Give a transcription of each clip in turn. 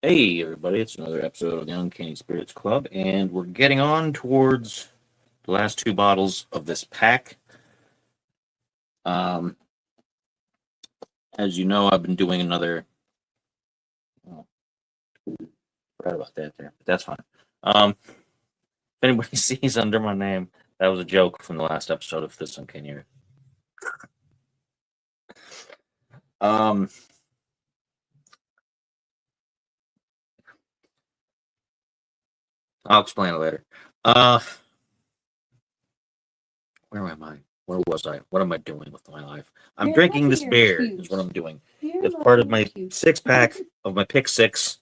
Hey everybody, it's another episode of the Uncanny Spirits Club, and we're getting on towards the last two bottles of this pack. Um, as you know, I've been doing another. Oh, forgot about that there, but that's fine. If anybody sees under my name, that was a joke from the last episode of this Uncanny. Um, I'll explain it later. Where am I? Where was I? What am I doing with my life? I'm You're drinking looking this at your beer. cubes. Is what I'm doing. You're It's part of looking my at cubes. 6-pack of my pick six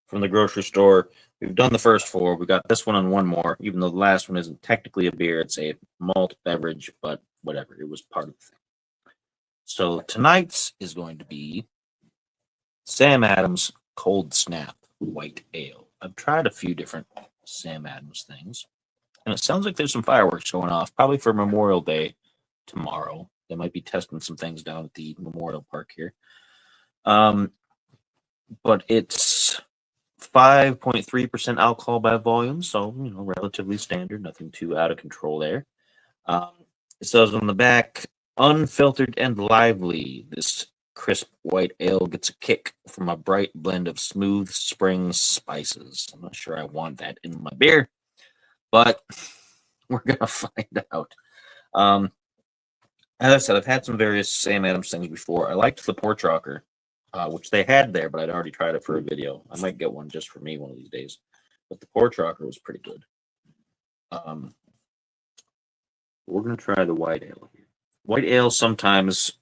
from the grocery store. We've done the first four. We got this one and one more, even though the last one isn't technically a beer. It's a malt beverage, but whatever. It was part of the thing. So tonight's is going to be Sam Adams Cold Snap White Ale. I've tried a few different Sam Adams things, and it sounds like there's some fireworks going off, probably for Memorial Day tomorrow. They might be testing some things down at the Memorial Park here. But it's 5.3% alcohol by volume, so relatively standard, nothing too out of control there. Um, it says on the back, unfiltered and lively. This crisp white ale gets a kick from a bright blend of smooth spring spices. I'm not sure I want that in my beer, but we're gonna find out. Um, as I said, I've had some various Sam Adams things before. I liked the porch rocker, which they had there, but I'd already tried it for a video. I might get one just for me one of these days. But the porch rocker was pretty good. We're going to try the white ale here. White ale sometimes,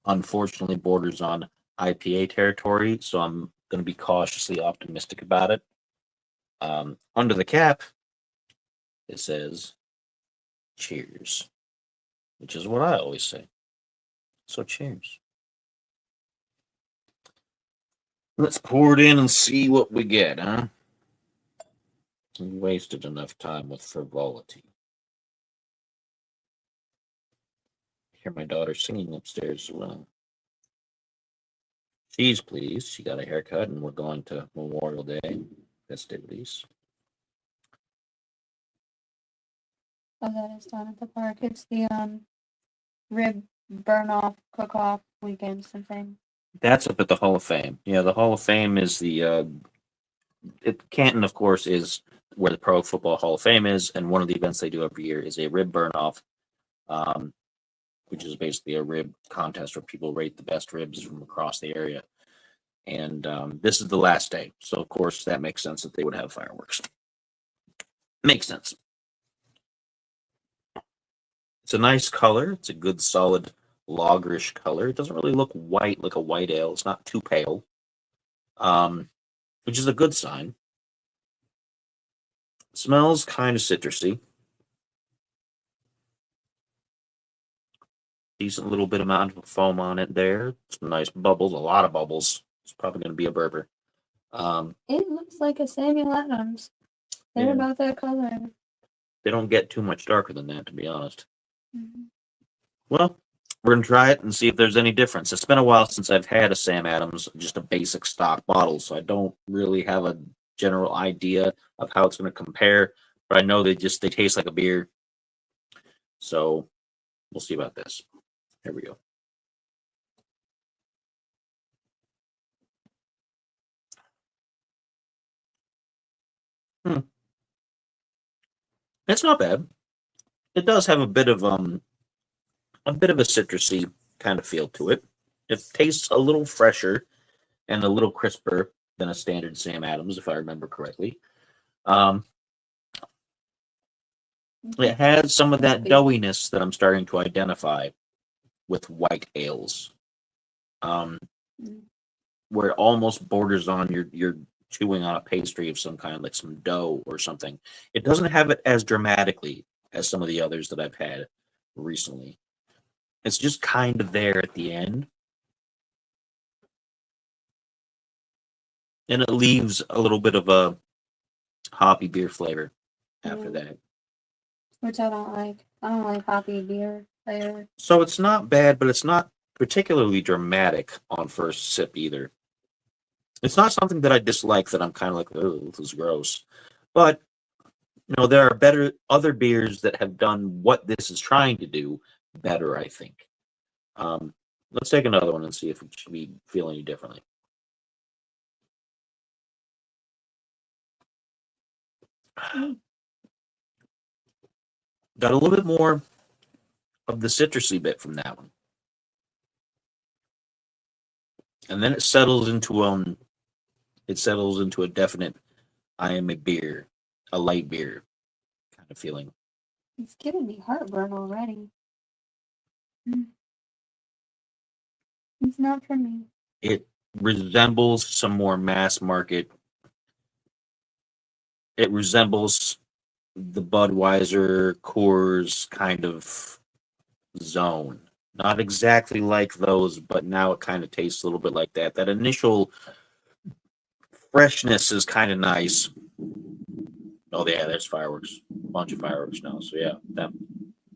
unfortunately, borders on IPA territory, so I'm going to be cautiously optimistic about it. Under the cap, it says cheers, which is what I always say. So cheers. Let's pour it in and see what we get, huh? We wasted enough time with frivolity. I hear my daughter singing upstairs as well. She's pleased. She got a haircut, and we're going to Memorial Day festivities. Oh, that is down at the park. It's the rib burn off, cook off weekend something. That's up at the Hall of Fame. Yeah, the Hall of Fame is the Canton, of course, is where the Pro Football Hall of Fame is, and one of the events they do every year is a rib burn off, which is basically a rib contest where people rate the best ribs from across the area. And this is the last day, so of course that makes sense that they would have fireworks. Makes sense. It's a nice color. It's a good, solid lagerish color. It doesn't really look white like a white ale. It's not too pale, which is a good sign. It smells kind of citrusy. Decent little bit amount of foam on it there. Some nice bubbles, a lot of bubbles. It's probably going to be a burper. It looks like a Samuel Adams. They're about that color. They don't get too much darker than that, to be honest. Mm-hmm. Well, we're going to try it and see if there's any difference. It's been a while since I've had a Sam Adams, just a basic stock bottle, so I don't really have a general idea of how it's going to compare, but I know they taste like a beer. So we'll see about this. Here we go. It's not bad. It does have a bit of a citrusy kind of feel to it. It tastes a little fresher and a little crisper than a standard Sam Adams, if I remember correctly. It has some of that doughiness that I'm starting to identify with white ales, where it almost borders on you're chewing on a pastry of some kind, like some dough or something. It doesn't have it as dramatically as some of the others that I've had recently. It's just kind of there at the end. And it leaves a little bit of a hoppy beer flavor after that. Which I don't like. I don't like hoppy beer flavor. So it's not bad, but it's not particularly dramatic on first sip either. It's not something that I dislike that I'm kind of like, oh, this is gross. But there are better other beers that have done what this is trying to do better, I think. Um, let's take another one and see if we feel any differently. Got a little bit more of the citrusy bit from that one. And then it settles into a definite I am a light beer kind of feeling. It's giving me heartburn already. It's not for me. It resembles some more mass market. It resembles the Budweiser Coors kind of zone. Not exactly like those, but now it kind of tastes a little bit like that. That initial freshness is kind of nice. Oh yeah, there's fireworks. A bunch of fireworks now. So yeah, that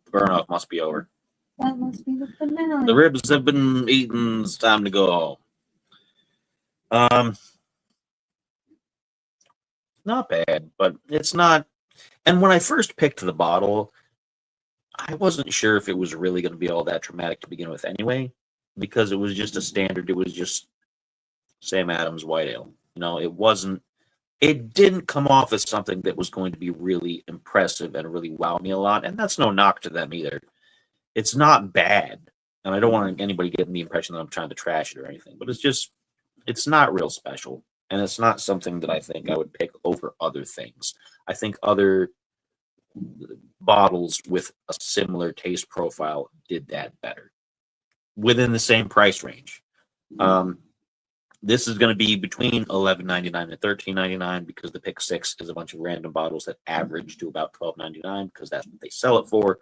burn off must be over. That must be the finale. The ribs have been eaten. It's time to go home. Not bad, but it's not. And when I first picked the bottle, I wasn't sure if it was really going to be all that dramatic to begin with anyway, because it was just a standard. It was just Sam Adams White Ale. It didn't come off as something that was going to be really impressive and really wow me a lot. And that's no knock to them either. It's not bad. And I don't want anybody getting the impression that I'm trying to trash it or anything, but it's not real special. And it's not something that I think I would pick over other things. I think other bottles with a similar taste profile did that better within the same price range. This is going to be between $11.99 and $13.99 because the Pick 6 is a bunch of random bottles that average to about $12.99 because that's what they sell it for.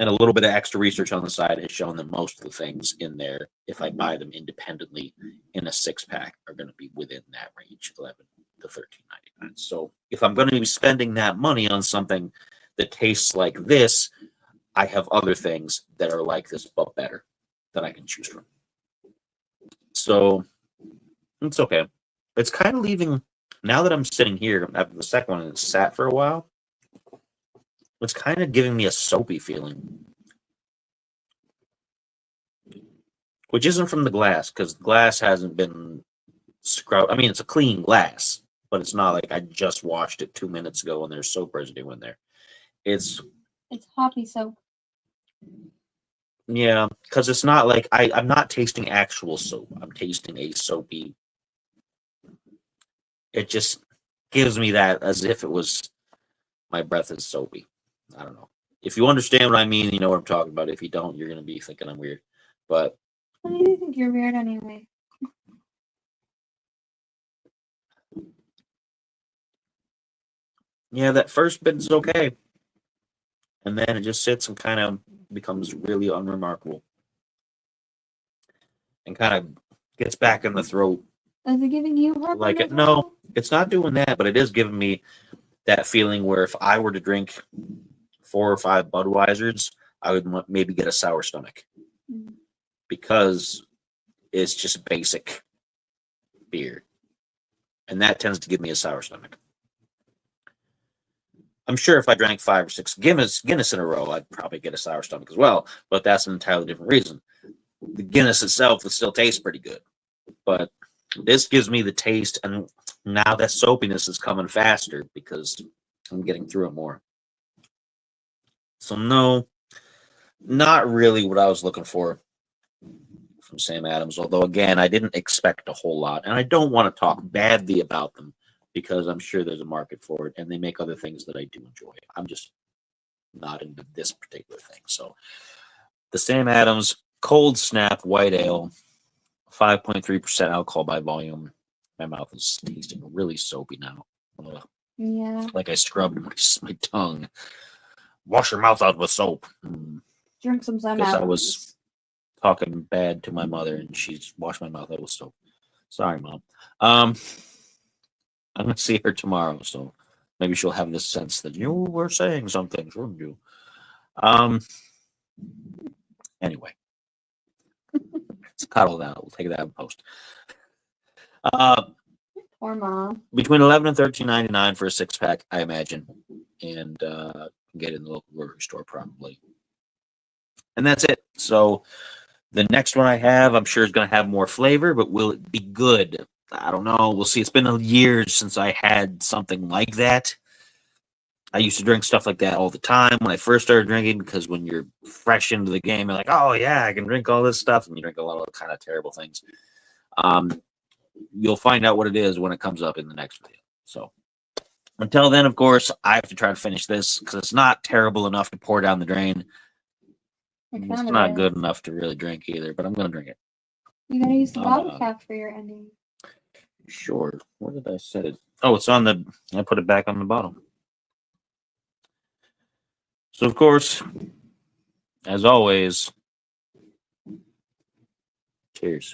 And a little bit of extra research on the side has shown that most of the things in there, if I buy them independently in a 6-pack, are going to be within that range, $11 to $13.99. So if I'm going to be spending that money on something that tastes like this, I have other things that are like this but better that I can choose from. So it's okay. It's kind of leaving, now that I'm sitting here after the second one and it's sat for a while, it's kind of giving me a soapy feeling. Which isn't from the glass, because the glass hasn't been scrubbed. I mean, it's a clean glass, but it's not like I just washed it 2 minutes ago and there's soap residue in there. It's hoppy soap. Yeah, because it's not like I'm not tasting actual soap. I'm tasting a soapy. It just gives me that as if it was my breath is soapy. I don't know. If you understand what I mean, you know what I'm talking about. If you don't, you're going to be thinking I'm weird. But Why do you think you're weird anyway? yeah, that first bit is okay. And then it just sits and kind of becomes really unremarkable. And kind of gets back in the throat. Is it giving you heartburn? Like it? No, it's not doing that, but it is giving me that feeling where if I were to drink 4 or 5 Budweisers, I would maybe get a sour stomach. Because it's just basic beer. And that tends to give me a sour stomach. I'm sure if I drank 5 or 6 Guinness in a row, I'd probably get a sour stomach as well. But that's an entirely different reason. The Guinness itself would still taste pretty good. But this gives me the taste, and now that soapiness is coming faster because I'm getting through it more. So no, not really what I was looking for from Sam Adams. Although, again, I didn't expect a whole lot. And I don't want to talk badly about them because I'm sure there's a market for it, and they make other things that I do enjoy. I'm just not into this particular thing. So the Sam Adams Cold Snap White Ale, 5.3% alcohol by volume. My mouth is tasting really soapy now. Ugh. Yeah. Like I scrubbed my tongue. Wash your mouth out with soap. Drink some Sam Because Adams. I was talking bad to my mother, and she's washed my mouth out with soap. Sorry, Mom. I'm going to see her tomorrow, so maybe she'll have this sense that you were saying something, shouldn't you? Anyway. Let's cuddle that. We'll take that in post. Poor mom. Between $11 and $13.99 for a 6-pack, I imagine, and get it in the local grocery store probably. And that's it. So the next one I have, I'm sure is going to have more flavor, but will it be good? I don't know. We'll see. It's been years since I had something like that. I used to drink stuff like that all the time when I first started drinking, because when you're fresh into the game, you're like, oh, yeah, I can drink all this stuff. And you drink a lot of kind of terrible things. You'll find out what it is when it comes up in the next video. So until then, of course, I have to try to finish this because it's not terrible enough to pour down the drain. It's not good enough to really drink either, but I'm going to drink it. You got to use the bottle cap for your ending. Sure. Where did I set it? Oh, it's on the... I put it back on the bottom. So, of course, as always, cheers.